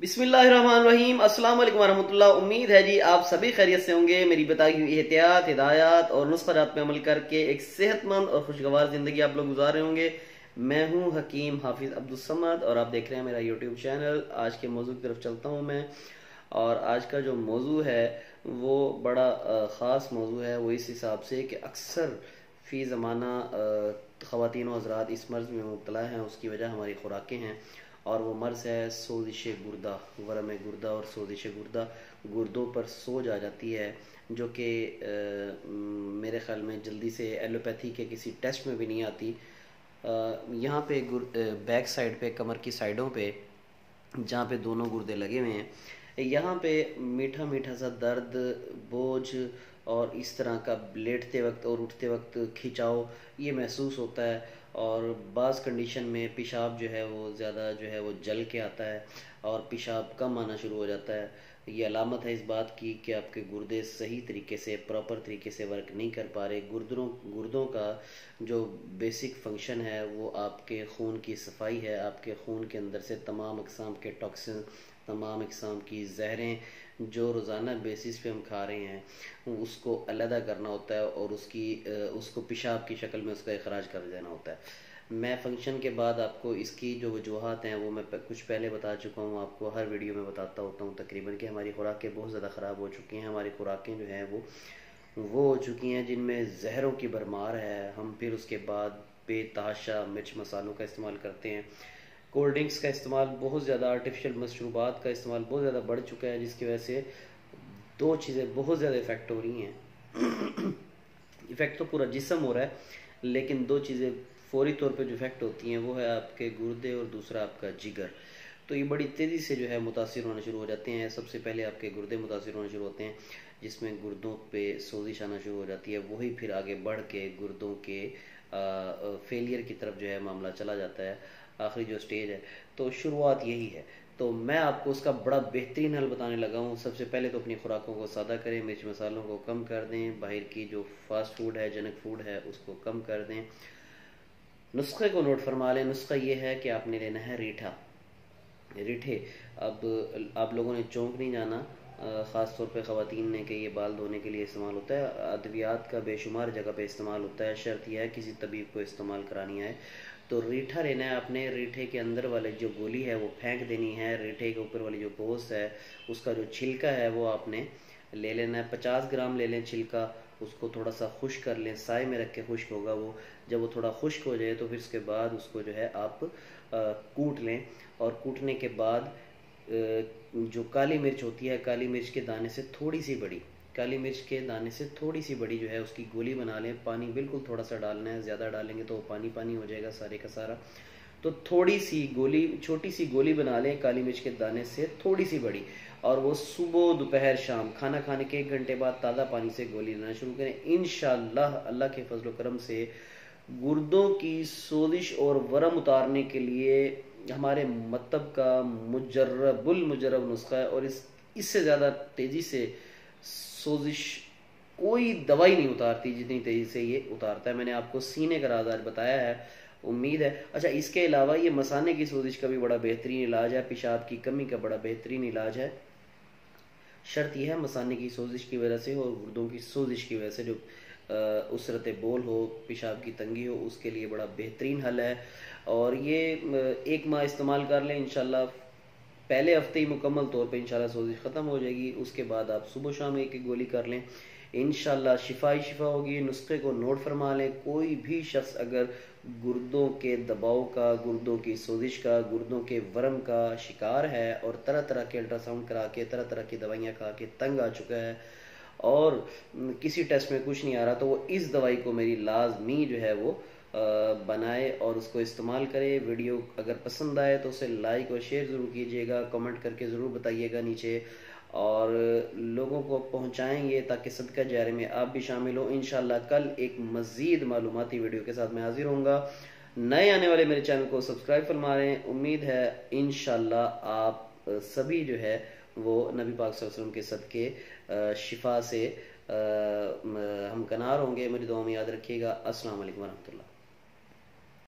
बिस्मिल्लाहिर्रहमानिर्रहीम, अस्सलाम वालेकुम वरहमतुल्लाह। उम्मीद है जी आप सभी खैरियत से होंगे। मेरी बताई हुई एहतियात, हिदायत और नुस्ख़ात पे अमल करके एक सेहतमंद और खुशगवार ज़िंदगी आप लोग गुजार रहे होंगे। मैं हूँ हकीम हाफिज अब्दुल और आप देख रहे हैं मेरा यूट्यूब चैनल। आज के मौजू की तरफ चलता हूँ मैं, और आज का जो मौजू है वो बड़ा ख़ास मौजू है। वो इस हिसाब से कि अक्सर फ़ी ज़माना ख़वातीन व हज़रात इस मर्ज़ में मुब्तला हैं। उसकी वजह हमारी खुराकें हैं, और वो मर्ज़ है सोजिश गुर्दा, वरम गुर्दा और सोजिश गुर्दा। गुर्दों पर सोज आ जाती है, जो कि मेरे ख़्याल में जल्दी से एलोपैथी के किसी टेस्ट में भी नहीं आती। यहाँ पे बैक साइड पे, कमर की साइडों पे, जहाँ पे दोनों गुर्दे लगे हुए हैं, यहाँ पे मीठा मीठा सा दर्द, बोझ और इस तरह का लेटते वक्त और उठते वक्त खिंचाव ये महसूस होता है। और बाज़ कंडीशन में पेशाब जो है वो ज़्यादा जो है वो जल के आता है और पेशाब कम आना शुरू हो जाता है। ये अलामत है इस बात की कि आपके गुर्दे सही तरीके से, प्रॉपर तरीके से वर्क नहीं कर पा रहे। गुर्दों का जो बेसिक फंक्शन है वो आपके खून की सफाई है। आपके खून के अंदर से तमाम अक़साम के टॉक्सिन, तमाम अक़साम की जहरें जो रोज़ाना बेसिस पे हम खा रहे हैं उसको अलहदा करना होता है, और उसको पेशाब की शक्ल में उसका इखराज कर देना होता है। मैं फंक्शन के बाद आपको इसकी जो वजूहात हैं वो मैं कुछ पहले बता चुका हूँ। आपको हर वीडियो में बताता होता हूँ तकरीबन कि हमारी खुराकें बहुत ज़्यादा ख़राब हो चुकी हैं। हमारी खुराकें जो हैं वो हो चुकी हैं जिनमें जहरों की भरमार है। हम फिर उसके बाद बेतहाशा मिर्च मसालों का इस्तेमाल करते हैं। कोल्ड ड्रिंक्स का इस्तेमाल बहुत ज़्यादा, आर्टिफिशियल मशरूबात का इस्तेमाल बहुत ज़्यादा बढ़ चुका है, जिसकी वजह से दो चीज़ें बहुत ज़्यादा इफ़ेक्ट हो रही हैं। इफ़ेक्ट तो पूरा जिस्म हो रहा है, लेकिन दो चीज़ें फौरी तौर पे जो इफ़ेक्ट होती हैं वो है आपके गुर्दे और दूसरा आपका जिगर। तो ये बड़ी तेज़ी से जो है मुतासिर होना शुरू हो जाते हैं। सबसे पहले आपके गुर्दे मुतासिर होना शुरू होते हैं, जिसमें गुर्दों पे सोजिश आना शुरू हो जाती है। वही फिर आगे बढ़ के गुर्दों के फेलियर की तरफ जो है मामला चला जाता है, आखिरी जो स्टेज है। तो शुरुआत यही है। तो मैं आपको उसका बड़ा बेहतरीन हल बताने लगा हूँ। सबसे पहले तो अपनी खुराकों को सादा करें, मिर्च मसालों को कम कर दें, बाहर की जो फास्ट फूड है, जंक फूड है, उसको कम कर दें। नुस्खे को नोट फरमा लें। नुस्खा ये है कि आपने लेना है रीठे। अब आप लोगों ने चौंक नहीं जाना, ख़ास तौर पे ख़वातीन ने, कि ये बाल धोने के लिए इस्तेमाल होता है। अद्वियात का बेशुमार जगह पे इस्तेमाल होता है। शर्त यह है किसी तबीब को इस्तेमाल करानी है। तो रीठा लेना है आपने। रीठे के अंदर वाले जो गोली है वो फेंक देनी है। रीठे के ऊपर वाली जो गोश्त है उसका जो छिलका है वो आपने ले लेना है। 50 ग्राम ले लें छिलका। उसको थोड़ा सा खुश्क कर लें, साए में रख के खुश्क होगा वो। जब वो थोड़ा खुश्क हो जाए तो फिर उसके बाद उसको जो है आप कूट लें। और कूटने के बाद जो काली मिर्च होती है, काली मिर्च के दाने से थोड़ी सी बड़ी, काली मिर्च के दाने से थोड़ी सी बड़ी जो है उसकी गोली बना लें। पानी बिल्कुल थोड़ा सा डालना है, ज़्यादा डालेंगे तो वो पानी पानी हो जाएगा सारे का सारा। तो थोड़ी सी गोली, छोटी सी गोली बना लें काली मिर्च के दाने से थोड़ी सी बड़ी, और वो सुबह दोपहर शाम खाना खाने के 1 घंटे बाद ताज़ा पानी से गोली लेना शुरू करें। इंशाअल्लाह अल्लाह के फजल करम से गुर्दों की सोजिश और वरम उतारने के लिए हमारे मतलब का मुजर्रब नुस्खा है। और इससे ज़्यादा तेज़ी से सोजिश कोई दवाई नहीं उतारती जितनी तेज़ी से ये उतारता है। मैंने आपको सीने का राज आज बताया है, उम्मीद है। अच्छा, इसके अलावा ये मसाने की सोजिश का भी बड़ा बेहतरीन इलाज है। पेशाब की कमी का बड़ा बेहतरीन इलाज है। शर्त यह है मसाने की सोजिश की वजह से और गुर्दों की सोजिश की वजह से जो उसरत बोल हो, पेशाब की तंगी हो, उसके लिए बड़ा बेहतरीन हल है। और ये 1 माह इस्तेमाल कर लें, इंशाल्लाह पहले हफ्ते ही मुकम्मल तौर पे इंशाल्लाह सोजिश ख़त्म हो जाएगी। उसके बाद आप सुबह शाम एक गोली कर लें, इंशाल्लाह शिफा ही शिफा होगी। नुस्खे को नोट फरमा लें। कोई भी शख्स अगर गुर्दों के दबाव का, गुर्दों की सोजिश का, गुर्दों के वरम का शिकार है और तरह तरह के अल्ट्रासाउंड करा के, तरह तरह की दवाइयाँ खा के तंग आ चुका है और किसी टेस्ट में कुछ नहीं आ रहा, तो वो इस दवाई को मेरी लाजमी जो है वो बनाए और उसको इस्तेमाल करे। वीडियो अगर पसंद आए तो उसे लाइक और शेयर ज़रूर कीजिएगा, कमेंट करके ज़रूर बताइएगा नीचे, और लोगों को पहुंचाएंगे ताकि सदका जारे में आप भी शामिल हो। इंशाल्लाह कल एक मज़ीद मालूमाती वीडियो के साथ मैं हाजिर होऊंगा। नए आने वाले मेरे चैनल को सब्सक्राइब फरमा रहे हैं। उम्मीद है इंशाल्लाह आप सभी जो है वो नबी पाक सल्लल्लाहु अलैहि वसल्लम के सदके शिफा से हम कनार होंगे। मेरी दुआ में याद रखिएगा। अस्सलाम वालेकुम वरहमतुल्लाह।